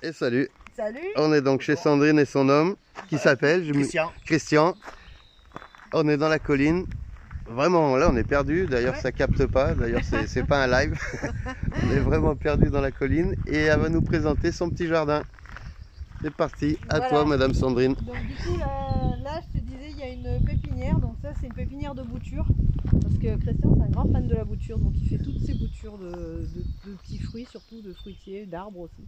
Et salut. Salut. On est donc chez Sandrine et son homme qui s'appelle Christian. On est dans la colline. Vraiment, là on est perdu. D'ailleurs, ça capte pas. D'ailleurs, c'est pas un live. On est vraiment perdu dans la colline et elle va nous présenter son petit jardin. C'est parti. À toi, Madame Sandrine. Donc du coup, là, je te disais, il y a une pépinière. Donc ça, c'est une pépinière de boutures. Parce que Christian, c'est un grand fan de la bouture. Donc il fait toutes ses boutures de petits fruits, surtout de fruitiers, d'arbres aussi.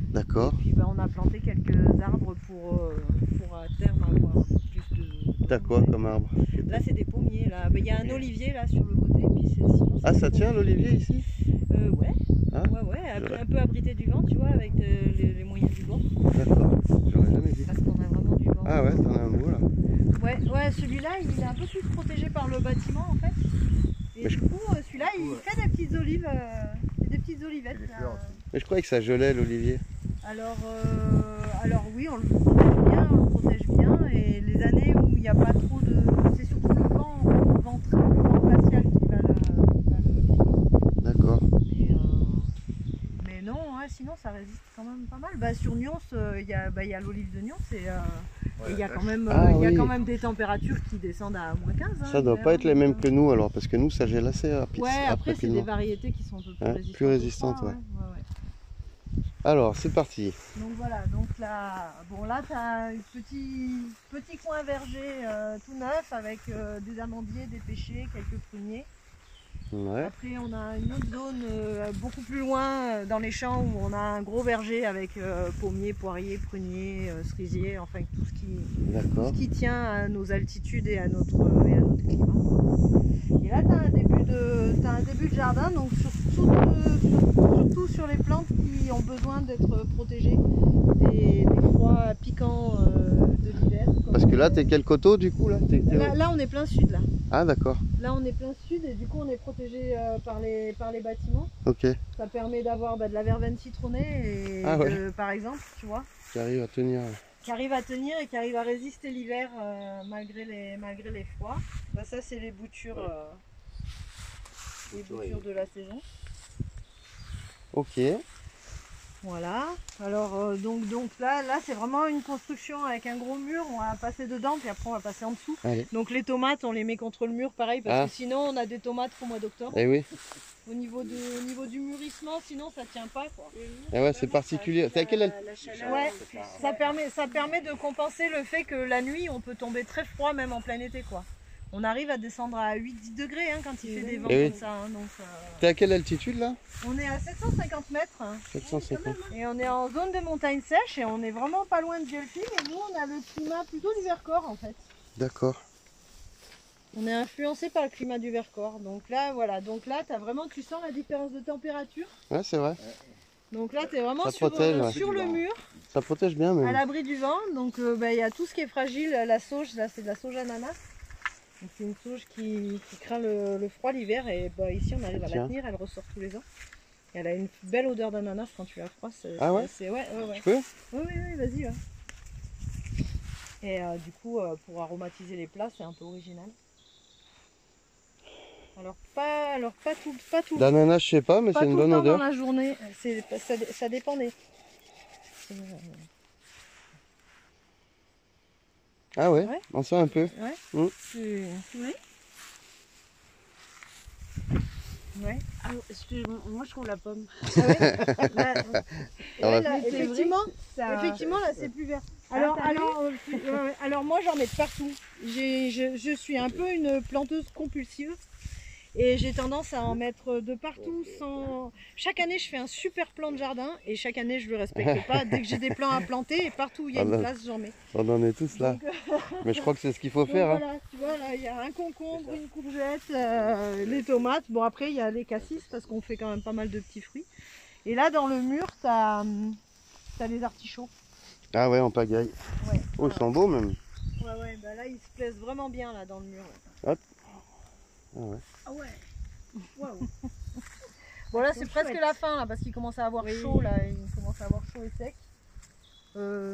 D'accord. Et puis on a planté quelques arbres pour à terme avoir un peu plus de... T'as quoi comme arbre? Là, c'est des pommiers. Là, il y a un olivier là sur le côté. Puis sinon, ah, ça tient l'olivier ici? Ouais. Ah, ouais, un peu abrité du vent, tu vois, avec les moyens du vent. D'accord, j'aurais jamais dit. Parce qu'on a vraiment du vent. Ah ouais, t'en as un beau là. Ouais, celui-là, il est un peu plus protégé par le bâtiment en fait. Et du coup, celui-là, il fait des petites olives, des petites olivettes. Mais je croyais que ça gelait l'olivier. Alors oui, on le protège bien, et les années où il n'y a pas trop de... C'est surtout le vent glacial qui va le... D'accord. Mais non, sinon ça résiste quand même pas mal. Bah, sur Nyons, il y a l'olive de Nyons et il y a quand même des températures qui descendent à -15. Ça doit pas être les mêmes que nous alors, parce que nous ça gèle assez rapidement. Ouais, après c'est des variétés qui sont un peu plus résistantes. Ouais. Alors c'est parti. Donc voilà, donc là, tu as un petit coin verger tout neuf avec des amandiers, des pêchers, quelques pruniers. Ouais. Après on a une autre zone beaucoup plus loin dans les champs où on a un gros verger avec pommiers, poiriers, pruniers, cerisiers, enfin tout ce qui tient à nos altitudes et à notre climat. Et là tu as un début de jardin, donc surtout sur les plantes qui ont besoin d'être protégées des froids piquants de l'hiver. Parce que là t'es quel coteau du coup là, là on est plein sud là. Ah d'accord. Là on est plein sud et du coup on est protégé par les bâtiments. Ok. Ça permet d'avoir de la verveine citronnée et par exemple, tu vois. Qui arrive à tenir. Qui arrive à tenir et qui arrive à résister l'hiver malgré les froids. Bah, ça c'est les boutures de la saison. Ok. Voilà. Alors donc là c'est vraiment une construction avec un gros mur. On va passer dedans puis après on va passer en dessous. Allez. Donc les tomates on les met contre le mur pareil parce que sinon on a des tomates qu'au mois d'octobre. Eh oui. Au niveau du mûrissement, sinon ça tient pas quoi. Et ouais, c'est particulier. C'est à quelle Ouais, ça permet de compenser le fait que la nuit on peut tomber très froid même en plein été quoi. On arrive à descendre à 8-10 degrés quand il fait des vents comme ça. T'es à quelle altitude là? On est à 750 mètres. 750. Et on est en zone de montagne sèche et on est vraiment pas loin de Vieux-le-Fil. Et nous on a le climat plutôt du Vercors en fait. D'accord. On est influencé par le climat du Vercors. Donc là, voilà. Donc là, tu sens la différence de température. Ouais, c'est vrai. Donc là, tu es vraiment sur le mur. Ça protège bien même. À l'abri du vent. Donc il y a tout ce qui est fragile. La sauge, là, c'est de la sauge ananas. C'est une sauge qui craint le froid l'hiver. Et ici, on arrive à la tenir. Elle ressort tous les ans. Et elle a une belle odeur d'ananas quand tu la froisses. Ah ouais? Ouais. Je peux? Oui, vas-y. Ouais. Et du coup, pour aromatiser les plats, c'est un peu original. Alors pas tout. D'ananas, je sais pas, mais c'est une bonne odeur. Dans la journée, ça dépend des... Ah ouais, on sent un peu. Ouais. Ouais. Ah, excuse-moi, moi je trouve la pomme. Effectivement, là c'est plus vert. Alors moi j'en mets de partout. Je suis un peu une planteuse compulsive. Et j'ai tendance à en mettre de partout Chaque année je fais un super plan de jardin et chaque année je le respecte pas. Dès que j'ai des plants à planter et partout où il y a une place j'en mets. On en est tous là. Mais je crois que c'est ce qu'il faut faire. Voilà, tu vois là il y a un concombre, une courgette, les tomates. Bon après il y a les cassis parce qu'on fait quand même pas mal de petits fruits. Et là dans le mur t'as les artichauts. Ah ouais, en pagaille. Ouais, oh ils sont beaux même. Ouais, bah là ils se plaisent vraiment bien là dans le mur. Hop. Ah ouais. Ah ouais. Wow. Bon là c'est presque la fin là parce qu'il commence à avoir chaud là, il commence à avoir chaud et sec.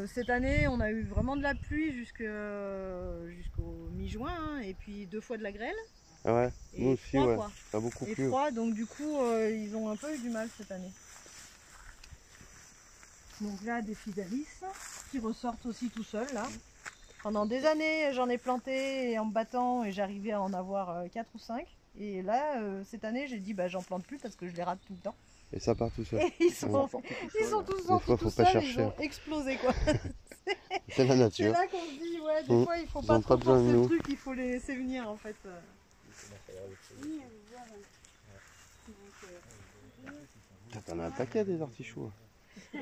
Cette année on a eu vraiment de la pluie jusqu'au mi-juin et puis 2 fois de la grêle. Ah ouais, et nous aussi froid, ça a beaucoup plu. Froid, donc du coup ils ont un peu eu du mal cette année. Donc là, des physalis qui ressortent aussi tout seuls là. Pendant des années, j'en ai planté en me battant et j'arrivais à en avoir 4 ou 5. Et là, cette année, j'ai dit j'en plante plus parce que je les rate tout le temps. Et ça part tout seul. Et ils sont tous sortis tout seuls, ils ont explosé quoi. C'est la nature. C'est là qu'on se dit, ouais, des fois il faut pas trop forcer le truc, il faut les laisser venir en fait. T'en as un paquet des artichauts.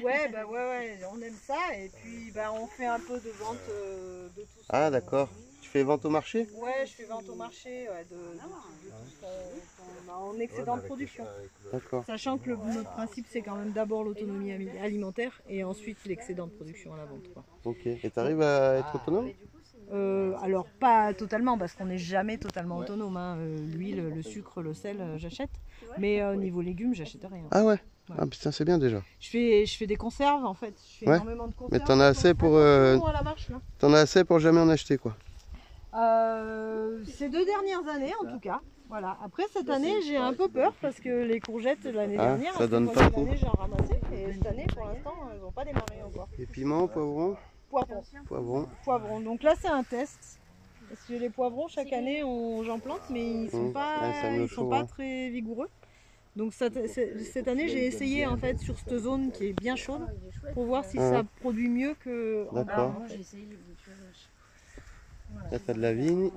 Ouais, ouais, on aime ça et puis on fait un peu de vente de tout ça. Ah d'accord. Tu fais vente au marché? Ouais, je fais vente au marché de tout ce qu'on a en excédent de production. D'accord. Sachant que notre principe c'est quand même d'abord l'autonomie alimentaire et ensuite l'excédent de production à la vente. Quoi. Ok. Et tu arrives à être autonome? Alors pas totalement parce qu'on n'est jamais totalement autonome. Hein. L'huile, le sucre, le sel, j'achète. Mais niveau légumes, j'achète rien. Ah ouais. Ouais. Ah putain, c'est bien déjà. Je fais des conserves en fait. Je fais énormément de conserves. Mais t'en as assez pour. T'en as assez pour jamais en acheter quoi. Ces 2 dernières années en tout cas. Voilà. Après cette année, j'ai un peu peur parce que les courgettes l'année dernière, ça donne pas trop. j'en ramassais et cette année pour l'instant, elles n'ont pas démarré encore. Et piment, poivron? Poivrons. Donc là, c'est un test. Parce que les poivrons, chaque année, j'en plante, mais ils sont pas très vigoureux. Donc cette année, j'ai essayé en fait sur cette zone qui est bien chaude pour voir si ça produit mieux que. D'accord. Moi j'ai essayé. Là, t'as de la vigne.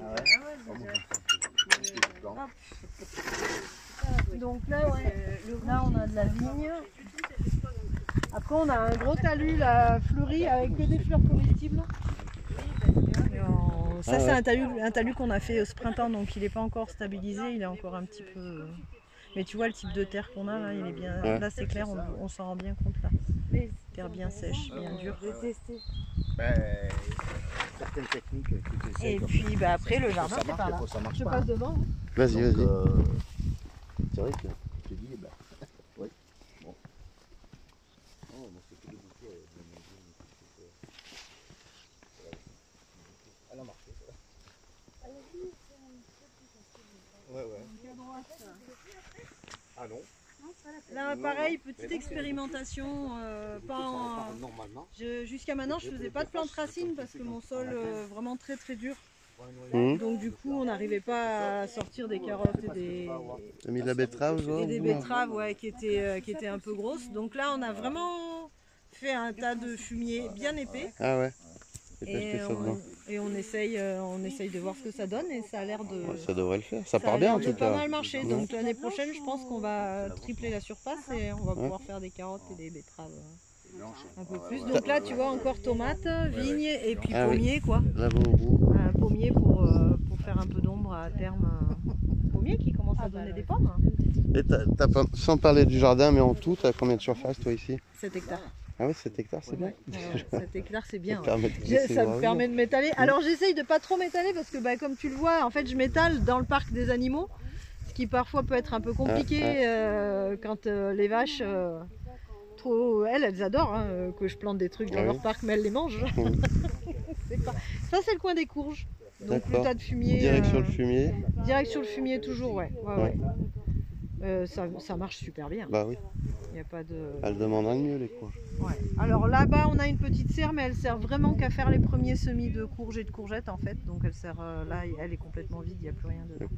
Donc là, là, on a de la vigne. Après, on a un gros talus là, fleuri avec que des fleurs comestibles. Ça, c'est un talus qu'on a fait ce printemps, donc il n'est pas encore stabilisé, il est encore un petit peu. Mais tu vois le type de terre qu'on a là, il est bien. Là, c'est clair, on s'en rend bien compte là. Terre bien sèche, bien dure. Certaines techniques qui et puis après, le jardin, c'est par là. Je passe devant. Vas-y. C'est vrai que je te dis, oui. Bon. Elle a marché, ça. Ouais. Ah non. Là, pareil, petite expérimentation. Jusqu'à maintenant, je faisais pas de plantes racines parce que mon sol vraiment très très dur. Donc du coup, on n'arrivait pas à sortir des carottes et des. T'as mis de la betterave, et des betteraves, qui étaient un peu grosses. Donc là, on a vraiment fait un tas de fumier bien épais. Ah ouais. Et on essaye de voir ce que ça donne et ça a l'air de. Ça devrait le faire. Ça part bien en tout cas. Pas mal marché. Donc l'année prochaine, je pense qu'on va tripler la surface et on va pouvoir faire des carottes et des betteraves un peu plus. Donc là, tu vois encore tomates, vignes et puis pommier quoi. Un pommier pour faire un peu d'ombre à terme. Pommier qui commence à donner des pommes. Et sans parler du jardin, mais en tout, t'as combien de surface toi ici? 7 hectares. Ah ouais, 7 hectares, c'est bien. 7 hectares, c'est bien. Ça me permet de m'étaler. Alors j'essaye de pas trop m'étaler parce que comme tu le vois, en fait, je m'étale dans le parc des animaux, ce qui parfois peut être un peu compliqué quand les vaches, elles adorent que je plante des trucs dans leur parc, mais elles les mangent. Ça, c'est le coin des courges. Donc le tas de fumier. Direct sur le fumier. Direct sur le fumier, toujours, ouais. Ça marche super bien. Bah oui. Il y a pas de... Elle demande un mieux les courges. Ouais. Alors là-bas on a une petite serre mais elle sert vraiment qu'à faire les premiers semis de courges et de courgettes en fait. Donc elle sert là, elle est complètement vide, il n'y a plus rien dedans.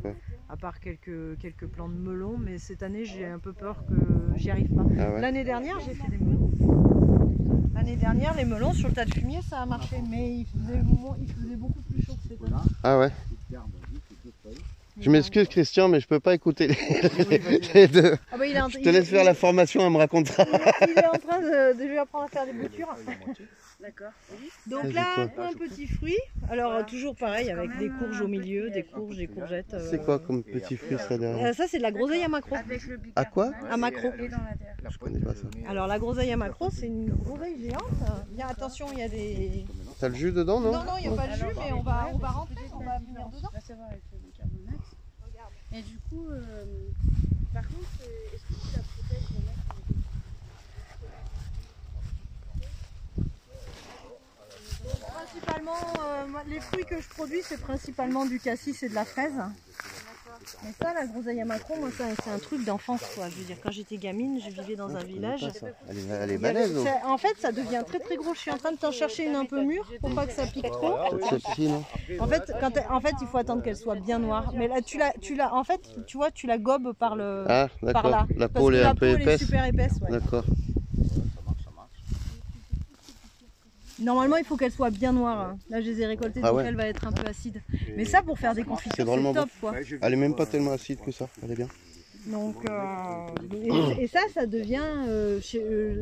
À part quelques plants de melons, mais cette année j'ai un peu peur que j'y arrive pas. Ah ouais. L'année dernière j'ai fait des melons. L'année dernière les melons sur le tas de fumier ça a marché, mais il faisait beaucoup plus chaud que cette année. Ah ouais. Je m'excuse Christian, mais je peux pas écouter les deux. Ah bah, je te laisse faire la formation, elle me racontera. Il est en train de lui apprendre à faire des boutures. D'accord. Donc là, un petit fruit. Alors toujours pareil, avec des courges au milieu, des courges, des courgettes. C'est quoi comme petit fruit ça derrière? Ça c'est de la groseille à macro. À quoi? À macro. Je connais pas ça. Alors la groseille à macro, c'est une groseille géante. Bien attention, il y a des... T'as le jus dedans, non? Non, il n'y a pas le jus, mais on va rentrer, on va venir dedans. Et du coup, par contre, est-ce que tu la protèges Principalement, les fruits que je produis, c'est principalement du cassis et de la fraise. Mais ça, la groseille à macron, moi, c'est un truc d'enfance, quoi. Je veux dire, quand j'étais gamine, je vivais dans un village. Elle est balèze. En fait, ça devient très très gros. Je suis en train de t'en chercher une un peu mûre pour pas que ça pique trop. Celle-ci, non? En fait, il faut attendre qu'elle soit bien noire. Mais là, en fait, tu vois, tu la gobes par le. Ah, d'accord. Là. La peau est un peu épaisse. Elle est super épaisse, ouais. D'accord. Normalement, il faut qu'elle soit bien noire. Hein. Là, je les ai récoltées, donc elle va être un peu acide. Mais ça, pour faire des confitures, c'est top, quoi. Elle est même pas tellement acide que ça. Elle est bien. Donc, et ça devient,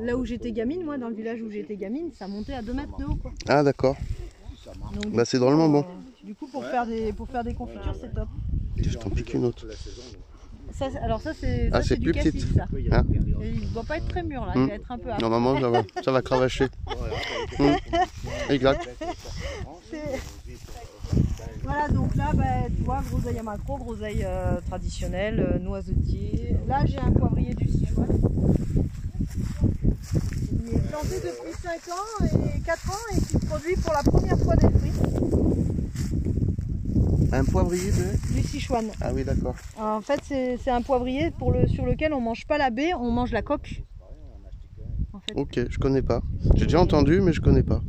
là où j'étais gamine, moi, dans le village où j'étais gamine, ça montait à 2 mètres de haut, quoi. Ah, d'accord. Bah, c'est drôlement bon. Du coup, pour faire des confitures, c'est top. Je t'en pique une autre. Ça, alors ça, c'est du plus cassis, petite. ça. Ah. Et il ne doit pas être très mûr, là. Il va être un peu âpre. Normalement, ça va cravacher. Exact. Voilà, donc là, bah, tu vois, groseille à macro, groseille traditionnelle, noisetier. Là, j'ai un poivrier du Sichuan. Il est planté depuis 5 ans et 4 ans et qui produit pour la première fois des fruits. Un poivrier du Sichuan. Ah oui, d'accord. En fait, c'est un poivrier sur lequel on mange pas la baie, on mange la coque. En fait. Ok, je connais pas. J'ai déjà entendu, mais je connais pas.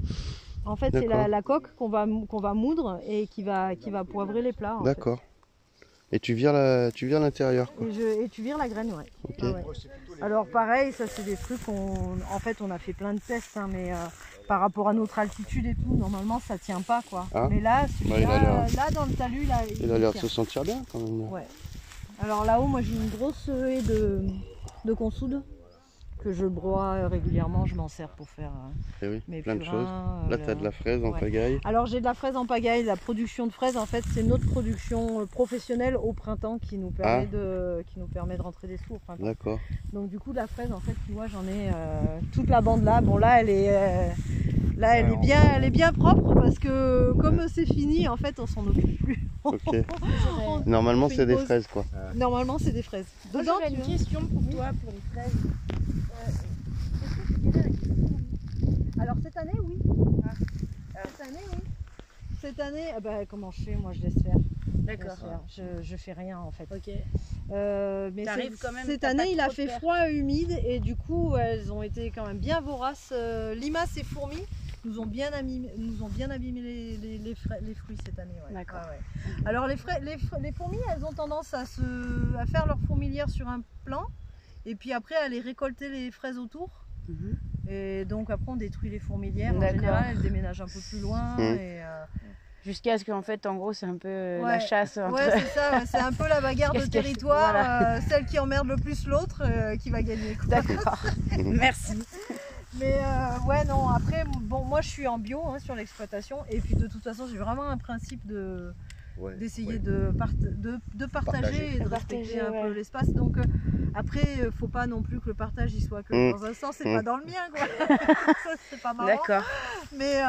En fait, c'est la coque qu'on va moudre et qui va poivrer les plats. D'accord. Et tu vires l'intérieur. Et tu vires la graine, ouais. Okay. Ah ouais. Alors pareil, ça c'est des trucs en fait on a fait plein de tests, hein, mais par rapport à notre altitude et tout, normalement ça tient pas, quoi. Ah. Mais là, là dans le talus, là, il a l'air de se sentir bien quand même. Ouais. Alors là-haut, moi j'ai une grosse haie de consoude que je broie régulièrement, je m'en sers pour faire mes plein purins, de choses. Là tu as de la fraise en pagaille. Alors j'ai de la fraise en pagaille, la production de fraises en fait c'est notre production professionnelle au printemps qui nous permet de rentrer des sous au printemps. D'accord. Donc du coup la fraise en fait tu vois j'en ai toute la bande là, bon là elle est bien propre parce que comme c'est fini en fait on s'en occupe plus. Ok. Normalement c'est des fraises quoi. Normalement c'est des fraises. Dedans, j'aurais une question pour toi pour les fraises. Alors cette année oui. Cette année oui. Cette année, comment je fais? Moi je laisse faire. D'accord. Je fais rien en fait. Ok. Mais quand même, cette année il a fait froid et humide et du coup elles ont été quand même bien voraces. Limaces et fourmis nous ont bien abîmé les fruits cette année. Ouais. D'accord. Ah, ouais. Alors les fourmis elles ont tendance à faire leur fourmilière sur un plan et puis après à aller récolter les fraises autour. Et donc après on détruit les fourmilières. En général elles déménagent un peu plus loin. Et, jusqu'à ce qu'en fait en gros c'est un peu la chasse entre... Ouais c'est ça, c'est un peu la bagarre de territoire, voilà. Celle qui emmerde le plus l'autre qui va gagner. D'accord. Merci. Mais ouais non après bon moi je suis en bio sur l'exploitation et puis de toute façon j'ai vraiment un principe d'essayer de partager et de respecter un peu l'espace. Donc après faut pas non plus que le partage il soit que dans un sens et pas dans le mien quoi. Ça c'est pas marrant. D'accord. Mais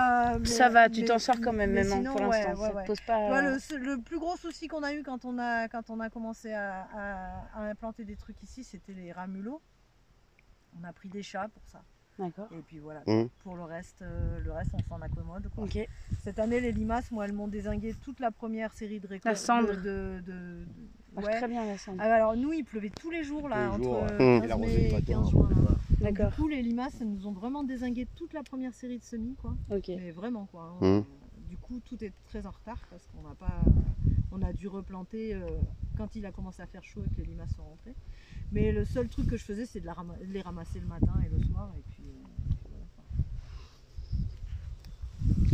ça va, tu t'en sors quand même sinon, pour l'instant. Ça te pose pas. Tu vois, le plus gros souci qu'on a eu quand on a commencé à implanter des trucs ici, c'était les rats mulots. On a pris des chats pour ça. D'accord. Et puis voilà. Pour le reste on s'en accommode. Quoi. Ok. Cette année, les limaces, moi, elles m'ont dézingué toute la première série de récoltes. La cendre. Très bien la cendre. Alors nous, il pleuvait tous les jours là, entre 15 mai et 15 juin. D'accord. Du coup, les limaces, elles nous ont vraiment dézingué toute la première série de semis, quoi. Ok. Mais vraiment, quoi. Du coup, tout est très en retard parce on a dû replanter quand il a commencé à faire chaud et que les limaces sont rentrées. Mais le seul truc que je faisais, c'est de les ramasser le matin et le soir. Et puis,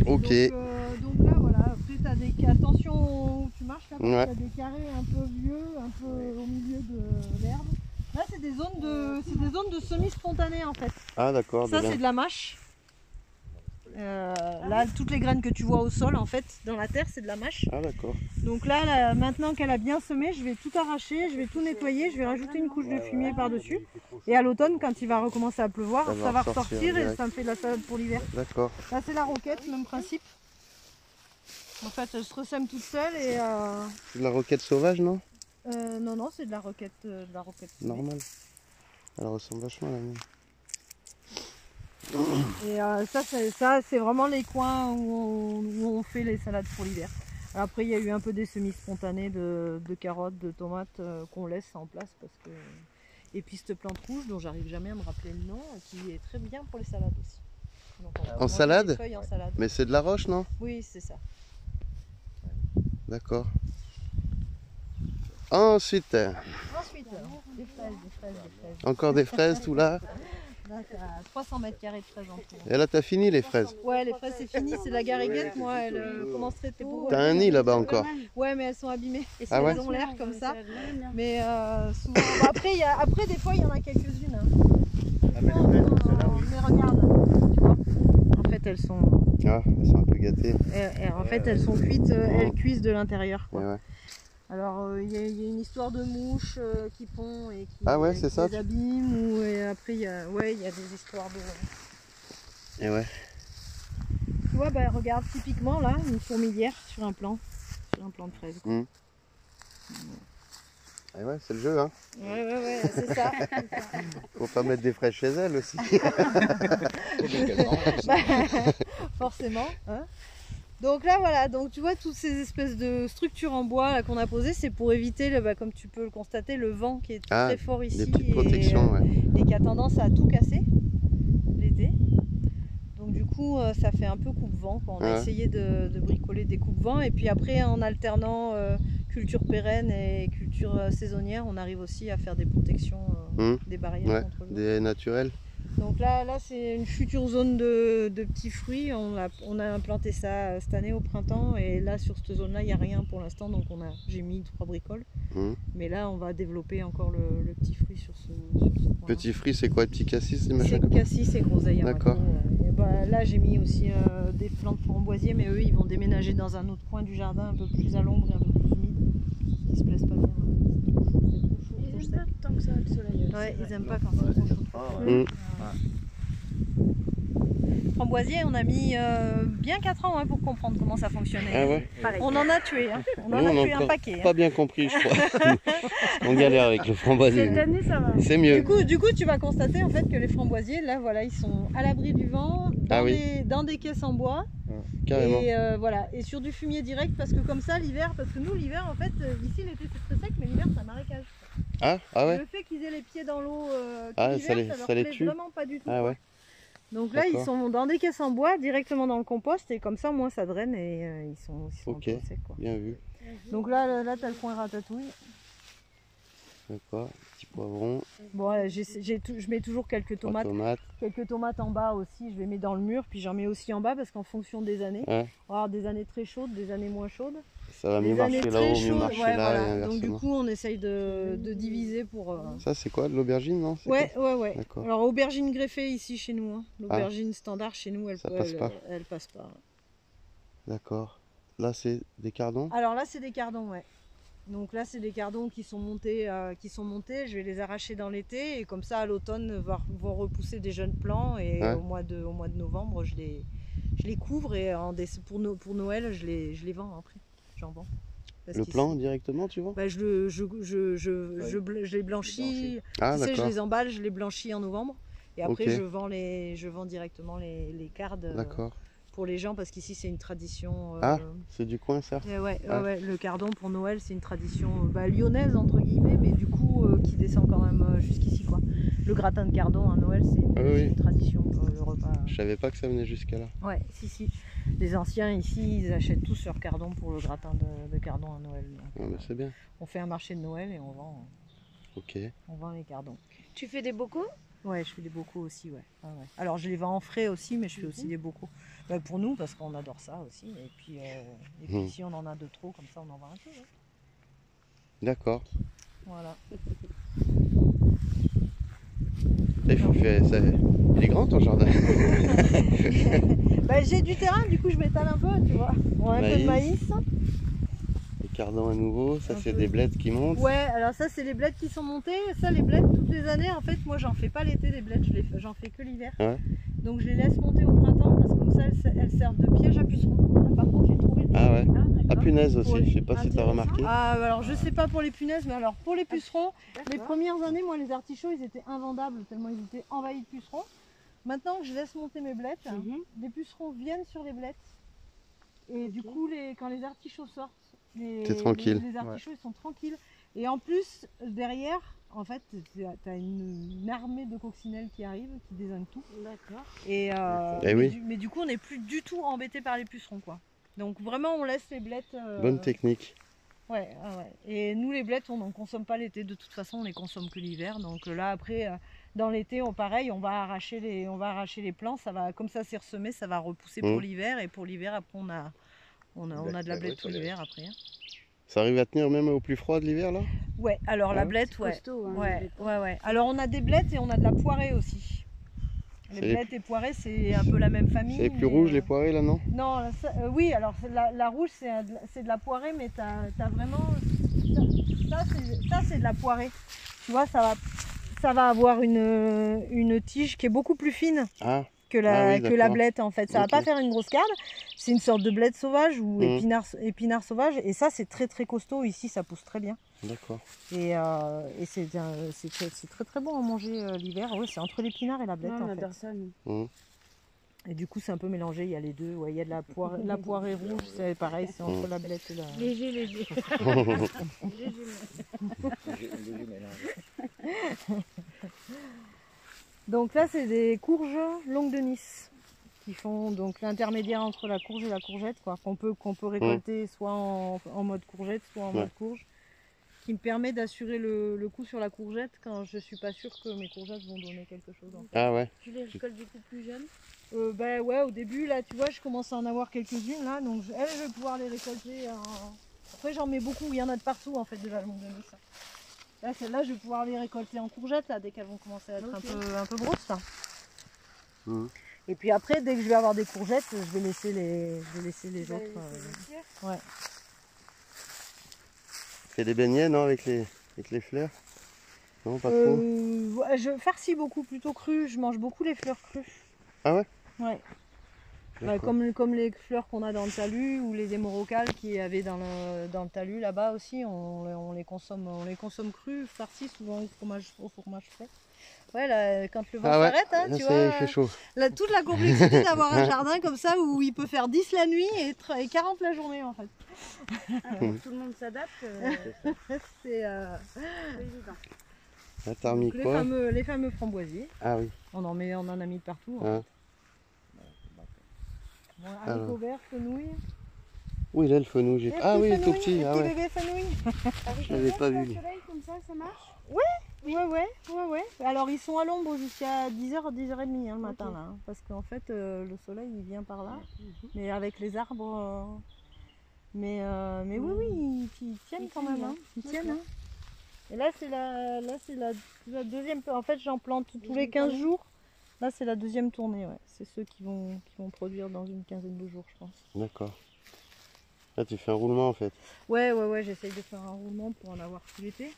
ok. Donc là, voilà. Après, attention où tu marches là, tu as des carrés un peu vieux, un peu au milieu de l'herbe. Là, c'est des zones de semis spontanés en fait. Ah d'accord. Ça, c'est de la mâche. Là, toutes les graines que tu vois au sol, en fait, dans la terre, c'est de la mâche. Ah d'accord. Donc là, maintenant qu'elle a bien semé, je vais tout arracher, je vais tout nettoyer, je vais rajouter une couche de fumier par-dessus. Et à l'automne, quand il va recommencer à pleuvoir, ça va ressortir et ça me fait de la salade pour l'hiver. D'accord. Là, c'est la roquette, même principe. En fait, elle se ressème toute seule et... C'est de la roquette sauvage, non? Non, c'est de la roquette normale. Elle ressemble vachement à la mienne. Et ça c'est vraiment les coins où on fait les salades pour l'hiver. Après, il y a eu un peu des semis spontanés de carottes, de tomates qu'on laisse en place parce que. Et puis cette plante rouge dont j'arrive jamais à me rappeler le nom, qui est très bien pour les salades aussi. Donc, en salade? En salade. Mais c'est de la roche, non? Oui, c'est ça. D'accord. Ensuite, Ensuite, des fraises. encore des fraises tout là. Là, tu as 300 mètres carrés de fraises en tout. Et là, t'as fini les fraises? Ouais, les fraises, c'est fini. C'est de la gariguette. Moi, elle commence très tôt. T'as un nid là-bas encore? Ouais, mais elles sont abîmées. Et ah ouais? elles ont l'air comme ça. Mais souvent... après, des fois, il y en a quelques-unes. Hein. Ah, mais les fraises, celles-là, oui. Mais regarde, tu vois. En fait, elles sont... Ah, elles sont un peu gâtées. Et en fait, elles sont cuites, elles cuisent de l'intérieur. Ouais. Alors, il y a une histoire de mouches qui pondent et qui, ah ouais, c'est ça, les abîment. Et après, il y a des histoires de... Et ouais. Tu vois, bah, regarde, typiquement, là, une fourmilière sur un plant de fraises. Mmh. Et ouais, c'est le jeu, hein. Ouais, c'est ça. Faut pas mettre des fraises chez elle aussi. Bah, forcément. Hein. Donc là, voilà, donc tu vois, toutes ces espèces de structures en bois qu'on a posées, c'est pour éviter, comme tu peux le constater, le vent qui est très fort ici. Des petites protections, et qui a tendance à tout casser l'été. Donc du coup, ça fait un peu coupe-vent. On a essayé de bricoler des coupe-vents. Et puis après, en alternant culture pérenne et culture saisonnière, on arrive aussi à faire des protections, des barrières contre le vent. Des naturels. Donc là c'est une future zone de petits fruits. On a implanté ça cette année au printemps. Et là, sur cette zone-là, il n'y a rien pour l'instant. Donc j'ai mis 3 bricoles. Mais là, on va développer encore le petit fruit sur ce point. Petit fruit, c'est quoi? Petit cassis? C'est cassis et groseille. D'accord. Là, j'ai mis aussi des plants de framboisiers, mais eux, ils vont déménager dans un autre coin du jardin, un peu plus à l'ombre et un peu plus humide. Ils se plaisent pas bien. Ils n'aiment pas tant que ça le soleil. Ouais, ils aiment pas quand c'est trop chaud. Framboisier, on a mis bien 4 ans pour comprendre comment ça fonctionnait. Ah ouais. On en a tué, hein. On en a tué un paquet. Pas bien compris, je crois. On galère avec le framboisier. Cette année, ça va. C'est mieux. Du coup, tu vas constater en fait que les framboisiers, là, voilà, ils sont à l'abri du vent, dans des caisses en bois. Carrément. Et voilà, et sur du fumier direct, parce que comme ça, l'hiver, parce que nous, l'hiver, en fait, ici, l'été c'est très sec, mais l'hiver c'est un marécage. Ah ouais. Le fait qu'ils aient les pieds dans l'eau ça leur les plaît tue vraiment pas du tout. Ah ouais. Donc là, ils sont dans des caisses en bois, directement dans le compost, et comme ça, au moins, ça draine et ils sont un peu secs, quoi. Bien vu. Donc là tu as le coin ratatouille. D'accord, petit poivron. Bon, je mets toujours quelques tomates. Quelques tomates en bas aussi, je les mets dans le mur, puis j'en mets aussi en bas parce qu'en fonction des années, on va avoir des années très chaudes, des années moins chaudes. Ça va mieux marcher là-haut, mieux marcher là, et inversement. Donc du coup, on essaye de diviser pour... Ça, c'est quoi, de l'aubergine, non? Ouais. Alors, aubergine greffée ici chez nous. Hein. L'aubergine standard chez nous, elle passe pas. D'accord. Là, c'est des cardons? Alors là, c'est des cardons, ouais. Donc là, c'est des cardons qui sont montés. Je vais les arracher dans l'été et comme ça, à l'automne, vont repousser des jeunes plants et au mois de novembre, je les couvre et pour Noël, je les vends après. J'en vends. Le plant directement, tu vends? Je les blanchis. Je les emballe, je les blanchis en novembre et après je vends directement les cardes. D'accord. Pour les gens parce qu'ici c'est une tradition. C'est du coin ça? Ouais, le cardon pour Noël c'est une tradition lyonnaise entre guillemets, mais du coup qui descend quand même jusqu'ici quoi. Le gratin de cardon à Noël c'est une tradition le repas. Je savais pas que ça venait jusqu'à là. Ouais, si. Les anciens ici ils achètent tous leur cardon pour le gratin de cardon à Noël. Donc, c'est bien. On fait un marché de Noël et on vend. On vend les cardons. Tu fais des bocaux? Ouais, je fais des bocaux aussi, ouais. Alors je les vends en frais aussi, mais je fais aussi des bocaux. Pour nous, parce qu'on adore ça aussi. Et puis si on en a de trop, comme ça on en vend un peu. Ouais. D'accord. Voilà. Là, il est grand ton jardin? J'ai du terrain, du coup je m'étale un peu, tu vois. Un peu de maïs. Cardon à nouveau, ça c'est des blettes qui montent. Ouais, alors ça c'est les blettes qui sont montées. Ça les blettes toutes les années, en fait moi j'en fais pas l'été des blettes, j'en fais que l'hiver. Donc je les laisse monter au printemps parce que comme ça elles servent de piège à pucerons. Par contre j'ai trouvé le piège. À punaises aussi, je sais pas si tu as remarqué. Alors je sais pas pour les punaises, mais alors pour les pucerons, les premières années moi les artichauts ils étaient invendables tellement ils étaient envahis de pucerons. Maintenant que je laisse monter mes blettes, les pucerons viennent sur les blettes. Et du coup, quand les artichauts sortent, t'es tranquille. Les artichauts, ils sont tranquilles. Et en plus, derrière, en fait, tu as une armée de coccinelles qui arrivent, qui désignent tout. D'accord. Mais du coup, on n'est plus du tout embêté par les pucerons, quoi. Donc vraiment, on laisse les blettes... Bonne technique. Ouais. Et nous, les blettes, on n'en consomme pas l'été. De toute façon, on les consomme que l'hiver. Donc là, après, dans l'été, pareil, on va arracher les plants. Ça va, comme ça, c'est ressemé, ça va repousser pour l'hiver. Et pour l'hiver, après, on a de la blette tout l'hiver après. Hein. Ça arrive à tenir même au plus froid de l'hiver, là? Ouais, alors la blette, ouais. Costaud, hein, Ouais. Alors on a des blettes et on a de la poirée aussi. Les blettes et poirées, c'est un peu la même famille. C'est les plus rouges, les poirées, là, non? Non, oui, alors la rouge, c'est de la poirée, mais t'as vraiment... Ça, c'est de la poirée. Tu vois, ça va avoir une tige qui est beaucoup plus fine que la blette, en fait. Ça va pas faire une grosse carde. C'est une sorte de blette sauvage ou épinard sauvage. Et ça, c'est très très costaud. Ici, ça pousse très bien. D'accord. Et c'est très très bon à manger l'hiver. Ouais, c'est entre l'épinard et la blette, on en adore fait. ça, nous. Et du coup, c'est un peu mélangé. Il y a les deux. Ouais, il y a de la poirée rouge, c'est pareil, c'est entre la blette et la... Léger. Léger mélange. Donc là, c'est des courges longues de Nice qui font donc l'intermédiaire entre la courge et la courgette, quoi, qu'on peut récolter soit en mode courgette, soit en mode courge, qui me permet d'assurer le coup sur la courgette quand je suis pas sûre que mes courgettes vont donner quelque chose. En fait. Ah ouais. Tu les récoltes du coup plus jeunes? Ben ouais, au début, là, tu vois, je commence à en avoir quelques-unes là, donc je vais pouvoir les récolter. Après, j'en mets beaucoup, il y en a de partout en fait de la longue de Nice. Là, celles-là, je vais pouvoir les récolter en courgettes là, dès qu'elles vont commencer à être un peu grosses. Là. Et puis après, dès que je vais avoir des courgettes, je vais laisser les autres. Ouais. Fais des beignets, non, avec les fleurs? Non, pas trop. Je farcis beaucoup, plutôt cru. Je mange beaucoup les fleurs crues. Ah ouais? Ouais. Comme les fleurs qu'on a dans le talus ou les hémorrhocales qu'il y avait dans le talus là-bas aussi, on les consomme crus, farcis, souvent au fromage frais. Ouais, là, quand le vent s'arrête, hein, tu vois, il fait chaud. Toute la complexité d'avoir un jardin comme ça où il peut faire 10 la nuit et 40 la journée en fait. Tout le monde s'adapte. C'est évident. Là, t'as remis quoi? Les fameux framboisiers. Ah oui. On en a mis partout. En fait. Bon, haricots verts, fenouil. Oui, là, le fenouil. Ah oui, il est tout petit. Ah ouais. Bébé fenouil. Je l'avais pas vu. Le soleil comme ça marche? Ouais. Alors ils sont à l'ombre jusqu'à 10h, 10h30 le matin là. Parce qu'en fait le soleil il vient par là. Mais avec les arbres. Mais oui, ils tiennent quand même. Hein. Ils tiennent. Hein. Et là c'est la deuxième. En fait j'en plante tous les 15 jours. Là c'est la deuxième tournée. Ouais. C'est ceux qui vont produire dans une quinzaine de jours je pense. D'accord. Là tu fais un roulement en fait. Ouais, j'essaye de faire un roulement pour en avoir tout l'été.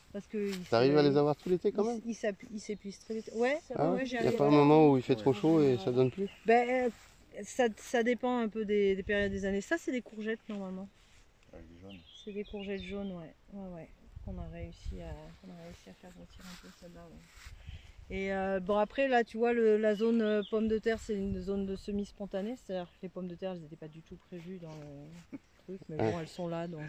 T'arrives à les avoir tout l'été quand même? Ils s'épuisent très vite. Ouais, il n'y a pas un moment où il fait trop chaud et ça donne plus? Ben, ça dépend un peu des périodes des années. Ça c'est des courgettes normalement. C'est des courgettes jaunes, ouais. Qu'on a réussi à faire grossir un peu celle-là. Ouais. Et bon après là tu vois la zone pommes de terre c'est une zone de semi-spontanée. C'est-à-dire que les pommes de terre elles n'étaient pas du tout prévues dans le... Mais bon, elles sont là, donc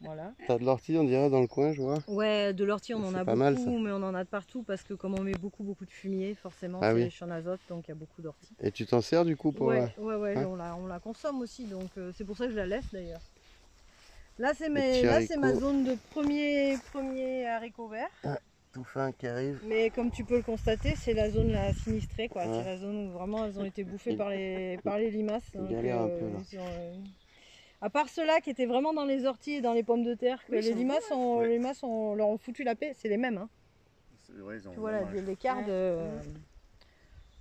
voilà. T'as de l'ortie, on dirait, dans le coin, je vois. Ouais, de l'ortie, on en a beaucoup, mais on en a de partout parce que comme on met beaucoup de fumier, forcément, c'est riche en azote, donc il y a beaucoup d'ortie. Et tu t'en sers du coup pour... Ouais, on la consomme aussi, donc c'est pour ça que je la laisse d'ailleurs. Là, c'est ma zone de premier haricot vert. Tout fin qui arrive. Mais comme tu peux le constater, c'est la zone la sinistrée, quoi. C'est la zone où vraiment elles ont été bouffées par les limaces. Ils galèrent un peu là. À part ceux-là qui étaient vraiment dans les orties et dans les pommes de terre, que les limaces leur ont foutu la paix, c'est les mêmes. Hein. Tu vois l'écart de...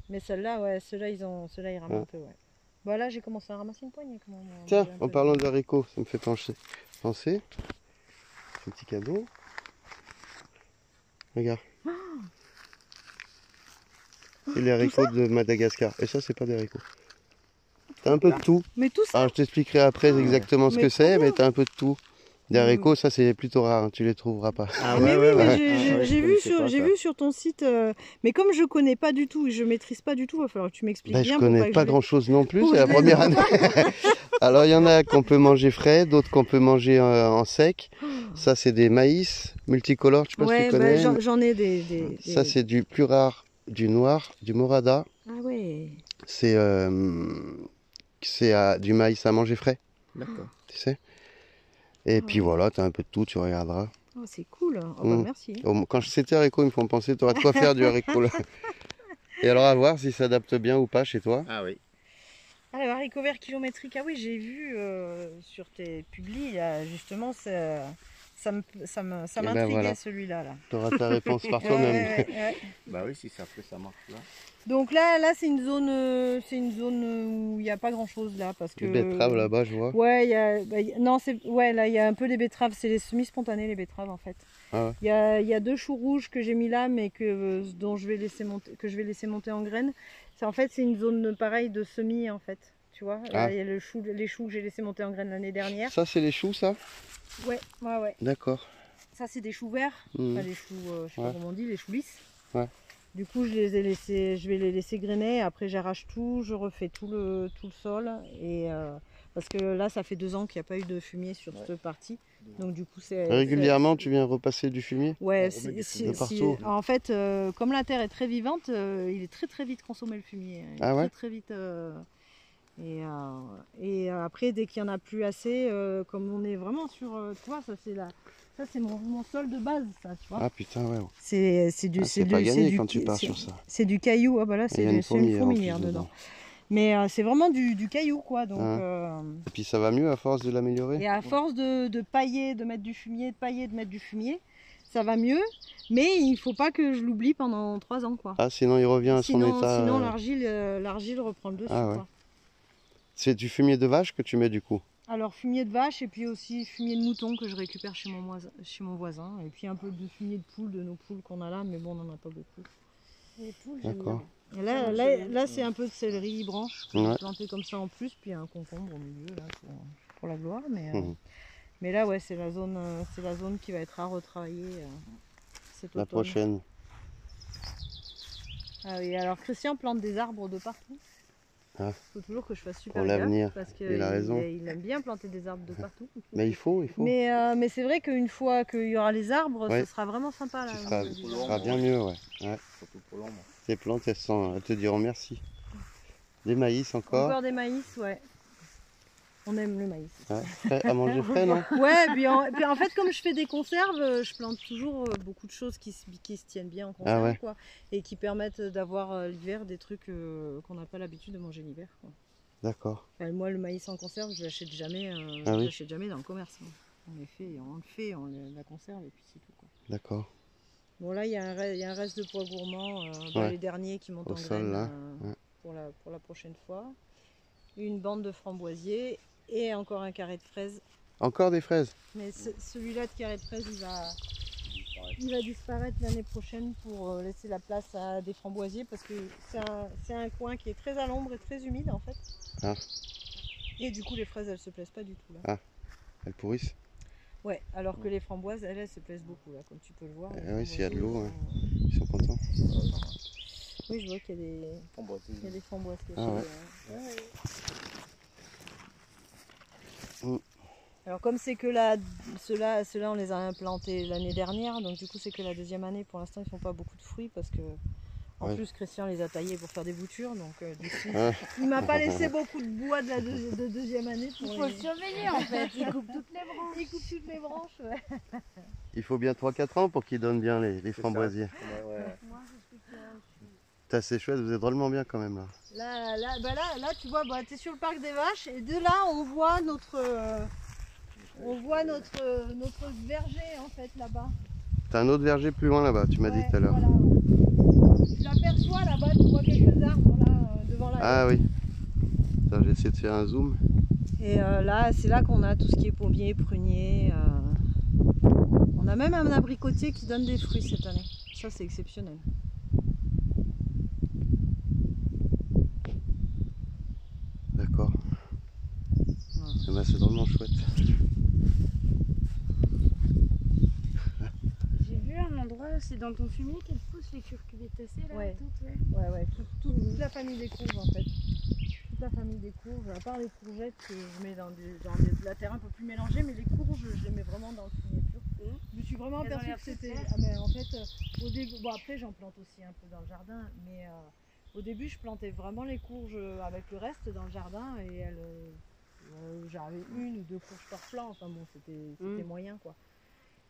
Mais ceux-là, ils rament un peu. Ouais. Bon, là, j'ai commencé à ramasser une poignée. Tiens, en parlant d'haricots, ça me fait penser. Ce petit cadeau. Regarde. C'est les haricots de Madagascar. Et ça, c'est pas des haricots. T'as un peu de tout. Mais tout ça. Alors je t'expliquerai après exactement ce que c'est, mais t'as un peu de tout. Des haricots, ça c'est plutôt rare, hein, tu les trouveras pas. Ah mais oui, mais j'ai vu sur ton site, mais comme je connais pas du tout, je maîtrise pas du tout, il va falloir que tu m'expliques bien. Je connais pas grand chose non plus, c'est la première année. Alors il y en a qu'on peut manger frais, d'autres qu'on peut manger en sec. Ça c'est des maïs multicolores, je sais pas si tu connais. J'en ai des... Ça c'est du plus rare, du noir, du morada. Ah ouais. C'est du maïs à manger frais. D'accord. Tu sais. Et puis voilà, tu as un peu de tout, tu regarderas. Oh, c'est cool. Oh, bah, merci. Quand c'était haricots, ils me font penser, tu auras de quoi faire du haricot là. Et alors à voir s'il s'adapte bien ou pas chez toi. Ah oui. Alors, haricot vert kilométrique, ah oui, j'ai vu sur tes publis, justement, ça m'intriguait voilà. celui-là. Là. Tu auras ta réponse par toi-même. Bah oui, si ça fait, ça marche là. Donc là c'est une zone où il n'y a pas grand-chose là. Parce que, les betteraves là-bas, je vois. Ouais, là il y a un peu des betteraves, c'est les semi-spontanées les betteraves en fait. Ah ouais. Il y a 2 choux rouges que j'ai mis là, mais que je vais laisser monter en graines. C'est une zone pareille de semis en fait. Tu vois, là, il y a les choux que j'ai laissé monter en graines l'année dernière. Ça c'est les choux ça? Ouais. D'accord. Ça c'est des choux verts, enfin les choux, je sais pas comment on dit, les choux lisses. Ouais. Du coup je vais les laisser grainer, après j'arrache tout, je refais tout le sol, et parce que là ça fait 2 ans qu'il n'y a pas eu de fumier sur cette partie. Donc du coup c'est... Régulièrement tu viens repasser du fumier? Ouais, partout. en fait comme la terre est très vivante, il est très vite consommé le fumier. Très vite. Et après dès qu'il n'y en a plus assez, comme on est vraiment sur... tu vois, ça c'est mon sol de base, ça, tu vois. Ah putain, ouais. C'est pas gagné quand tu pars sur ça. C'est du caillou, ah bah là c'est une fourmilière dedans. Mais c'est vraiment du caillou quoi. Donc, Et puis ça va mieux à force de l'améliorer? Et à force de pailler, de mettre du fumier, ça va mieux. Mais il faut pas que je l'oublie pendant 3 ans quoi. Ah sinon il revient à son état. Sinon l'argile reprend le dessus. Ah ouais. Quoi. C'est du fumier de vache que tu mets du coup? Alors fumier de vache et puis aussi fumier de mouton que je récupère chez mon voisin. Et puis un peu de fumier de poule, de nos poules qu'on a là, mais bon on n'en a pas beaucoup. Les poules, d'accord. Et là c'est un peu de céleri branche que j'ai planté comme ça en plus, puis un concombre au milieu là, pour la gloire. Mais là ouais c'est la zone qui va être à retravailler cet automne. La prochaine. Ah oui, alors Christian plante des arbres de partout. Il faut toujours que je fasse super gaffe parce il a raison. Il aime bien planter des arbres de partout. Mais il faut. Mais c'est vrai qu'une fois qu'il y aura les arbres, ce sera vraiment sympa là. Ce sera bien mieux, ouais. Surtout pour l'ombre. Ces plantes, elles te diront merci. Des maïs encore. Encore des maïs, ouais. On aime le maïs. Ouais, à manger frais, non? Ouais, puis en fait, comme je fais des conserves, je plante toujours beaucoup de choses qui se tiennent bien en conserve, quoi, et qui permettent d'avoir l'hiver des trucs qu'on n'a pas l'habitude de manger l'hiver. D'accord. Enfin, moi, le maïs en conserve, je l'achète jamais, jamais dans le commerce. On le fait, on la conserve et puis c'est tout. D'accord. Bon, là, il y a un reste de pois gourmands, les derniers qui montent en sol, graines pour la prochaine fois. Une bande de framboisiers. Et encore un carré de fraises. Encore des fraises? Mais celui-là de carré de fraises, il va disparaître l'année prochaine pour laisser la place à des framboisiers parce que c'est un coin qui est très à l'ombre et très humide en fait. Et du coup les fraises elles se plaisent pas du tout là. Elles pourrissent? Ouais, alors que les framboises elles se plaisent beaucoup là, comme tu peux le voir. Oui, s'il y a de l'eau, ils sont contents. Oui, je vois qu'il y a des framboises cachées. Alors comme c'est que ceux-là on les a implantés l'année dernière, donc du coup c'est que la 2e année, pour l'instant ils font pas beaucoup de fruits parce que en plus Christian les a taillés pour faire des boutures, donc du coup il m'a pas laissé beaucoup de bois de la 2e année. Il faut le surveiller en fait, il coupe toutes les branches. Il faut bien 3-4 ans pour qu'ils donnent bien les framboisiers. C'est chouette, vous êtes drôlement bien quand même là. Là tu vois, tu es sur le parc des vaches et de là on voit notre verger en fait là-bas. T'as un autre verger plus loin là-bas, tu m'as dit tout à l'heure. Voilà. Tu l'aperçois là-bas, tu vois quelques arbres là devant la. Ah oui. Attends, j'ai essayé de faire un zoom. Et là, c'est là qu'on a tout ce qui est pommier, prunier. On a même un abricotier qui donne des fruits cette année. Ça c'est exceptionnel. D'accord. C'est drôlement chouette. c'est dans ton fumier qu'elles poussent les curcubatacées là, Ouais. toutes, Ouais, toute la famille des courges en fait. Toute la famille des courges, à part les courgettes que je mets dans de la terre un peu plus mélangée, mais les courges, je les mets vraiment dans le fumier pur. Je me suis vraiment Elles ont aperçue l'air que c'était. toutes Ah, mais en fait, au début, bon après j'en plante aussi un peu dans le jardin, mais au début je plantais vraiment les courges avec le reste dans le jardin et j'avais 1 ou 2 courges par plant, enfin bon, c'était moyen quoi.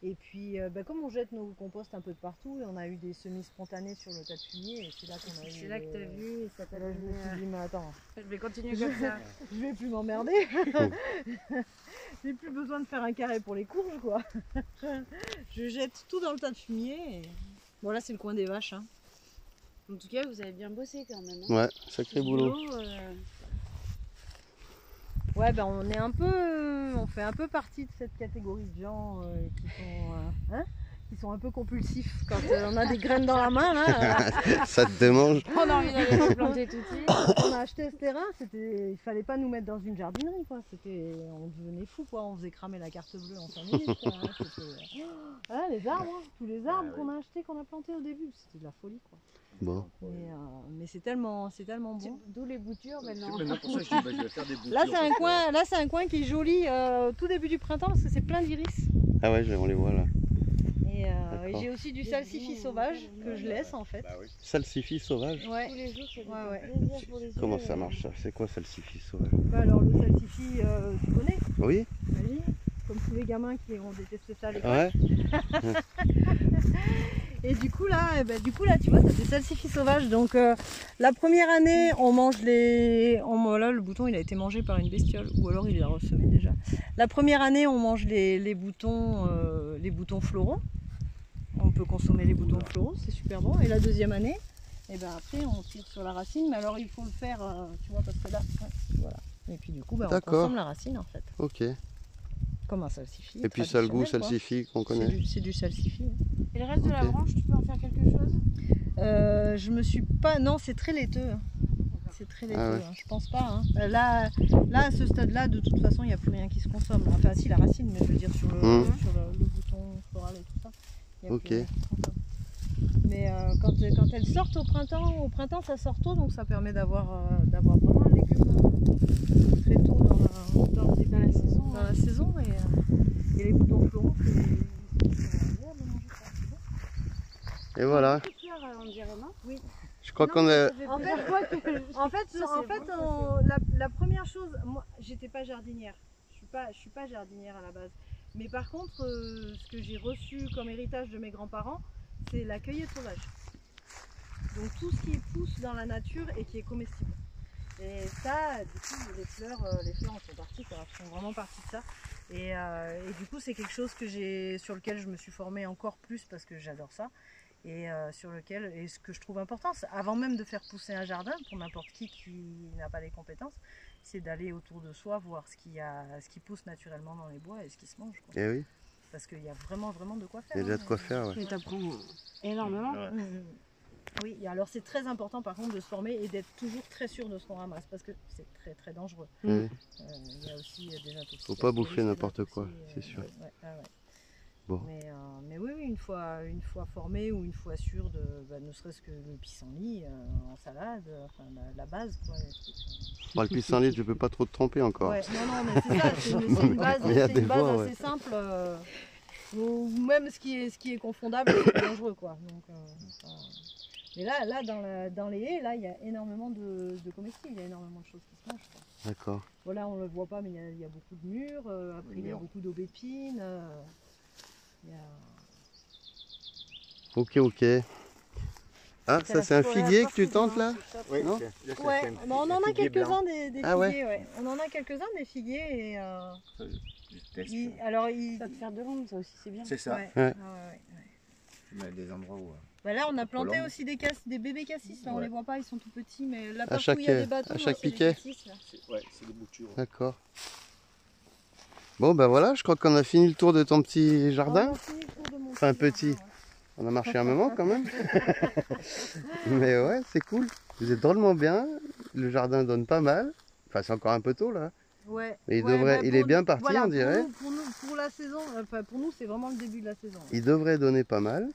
Et puis, comme on jette nos composts un peu de partout, et on a eu des semis spontanés sur le tas de fumier, et c'est là qu'on a eu. C'est là que t'as vu et ça t'a Là, je me suis dit, mais attends, je vais continuer comme ça. je vais plus m'emmerder. J'ai plus besoin de faire un carré pour les courges, quoi. Je jette tout dans le tas de fumier. Et... Bon, là, c'est le coin des vaches. Hein. En tout cas, vous avez bien bossé quand même. Hein. Ouais, sacré boulot. Ouais, ben on est un peu, on fait un peu partie de cette catégorie de gens qui sont un peu compulsifs quand on a des graines dans la main là. Ça te démange. On a envie d'aller se planter tout de suite. Quand on a acheté ce terrain, il fallait pas nous mettre dans une jardinerie quoi. On devenait fou quoi. On faisait cramer la carte bleue en 5 minutes. Quoi, hein. Les arbres, hein. Tous les arbres qu'on a achetés, qu'on a plantés au début, c'était de la folie quoi. Bon. Mais c'est tellement bon. D'où les boutures maintenant. Pour ça, je dis, je vais faire des boutures. Là c'est un coin qui est joli au tout début du printemps parce que c'est plein d'iris. Ah ouais, on les voit là. Et j'ai aussi du salsifis sauvage que je laisse en fait. Bah oui. Salsifis sauvage. Ouais. Tous les jours, ça fait Ouais. plaisir pour les yeux. Comment ça marche ça? C'est quoi salsifis sauvage? Bah alors le salsifis, tu connais? Oui. Vas-y. Comme tous les gamins qui ont détesté ça à l'école. Ouais. Et du coup là, tu vois, ça fait salsifis sauvage. Donc la première année, on mange là, le bouton, il a été mangé par une bestiole, ou alors il est ressemé déjà. La première année, on mange les boutons floraux. On peut consommer les boutons floraux, c'est super bon. Et la deuxième année, et ben après, on tire sur la racine. Mais alors il faut le faire, tu vois, parce que là, voilà. Et puis du coup, on consomme la racine en fait. Ok. Comme un salsifis. Et puis ça a le goût salsifis qu'on connaît. C'est du salsifis. Et le reste de la branche, tu peux en faire quelque chose? Je me suis pas. Non, c'est très laiteux. C'est très laiteux. Ouais. Hein. Je pense pas. Hein. Là, à ce stade-là, de toute façon, il n'y a plus rien qui se consomme. Enfin, si la racine, mais je veux dire sur le bouton floral et tout ça. Y a plus rien qui se consomme. Mais quand elles sortent au printemps, ça sort tôt, donc ça permet d'avoir vraiment un légume très tôt dans la saison. Et les boutons floraux, Et voilà. On dirait, non? Oui. Je crois qu'on a. En fait, la première chose, moi, j'étais pas jardinière. Je suis pas jardinière à la base. Mais par contre, ce que j'ai reçu comme héritage de mes grands-parents, c'est la cueillette sauvage. Donc tout ce qui pousse dans la nature et qui est comestible. Et ça, du coup, les fleurs en font partie, quoi. Elles font vraiment partie de ça. Et du coup, c'est quelque chose sur lequel je me suis formée encore plus parce que j'adore ça. Et ce que je trouve important, avant même de faire pousser un jardin, pour n'importe qui n'a pas les compétences, c'est d'aller autour de soi voir ce qui pousse naturellement dans les bois et ce qui se mange. Quoi. Eh oui. Parce qu'il y a vraiment de quoi faire. Il y a déjà de quoi faire, ouais. Et t'apprends énormément. Ouais. Oui, et alors c'est très important par contre de se former et d'être toujours très sûr de ce qu'on ramasse parce que c'est très très dangereux. Oui. Il y a aussi des intoxications. Faut pas bouffer n'importe quoi, c'est sûr. Ouais. Bon. Mais oui, une fois formé ou une fois sûr de, ne serait-ce que le pissenlit en salade, enfin la base quoi. Bon, le pissenlit, tu peux pas trop te tromper encore. Ouais, non, mais c'est ça, c'est une base, assez simple. Ou même ce qui est confondable, c'est dangereux quoi. Donc, mais là dans les haies, là il y a énormément de comestibles, il y a énormément de choses qui se mangent. D'accord. Voilà, on le voit pas, mais il y a beaucoup de mûres, après il y a beaucoup d'aubépines. Ok. Ah, ça c'est un figuier que tu tentes là? Oui, non? Ouais, mais on en a quelques-uns des figuiers. Ah ouais. Ouais. On en a quelques-uns des figuiers et Ça Ça te sert de l'ombre, ça aussi, c'est bien. C'est ça. Ouais. Tu mets des endroits où. Bah là, on a planté aussi des bébés cassis. Là, on les voit pas, ils sont tout petits, mais là, À chaque, il y a des bâtons. à chaque c'est des piquet. cassis, là. C'est des boutures. D'accord. Bon, ben voilà, je crois qu'on a fini le tour de ton petit jardin. On a fini le tour de mon Enfin, petit petit. On a marché un moment quand même. Mais ouais, c'est cool. Vous êtes drôlement bien. Le jardin donne pas mal. Enfin, c'est encore un peu tôt là. Ouais. Mais Ouais, il est bien parti, voilà, on dirait. Pour la saison, enfin pour nous, c'est vraiment le début de la saison. Il devrait donner pas mal.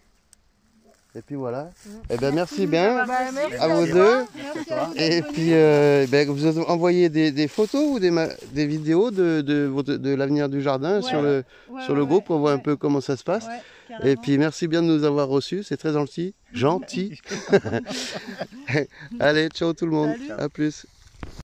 Et puis voilà. Eh ben merci bien Merci à vous deux. Merci à vous Et d'être puis venus. vous avez envoyé des photos ou des vidéos de l'avenir du jardin sur le groupe. On voit un peu comment ça se passe. Et puis merci bien de nous avoir reçus. C'est très gentil. Gentil. Allez, ciao tout le monde. Salut. À plus.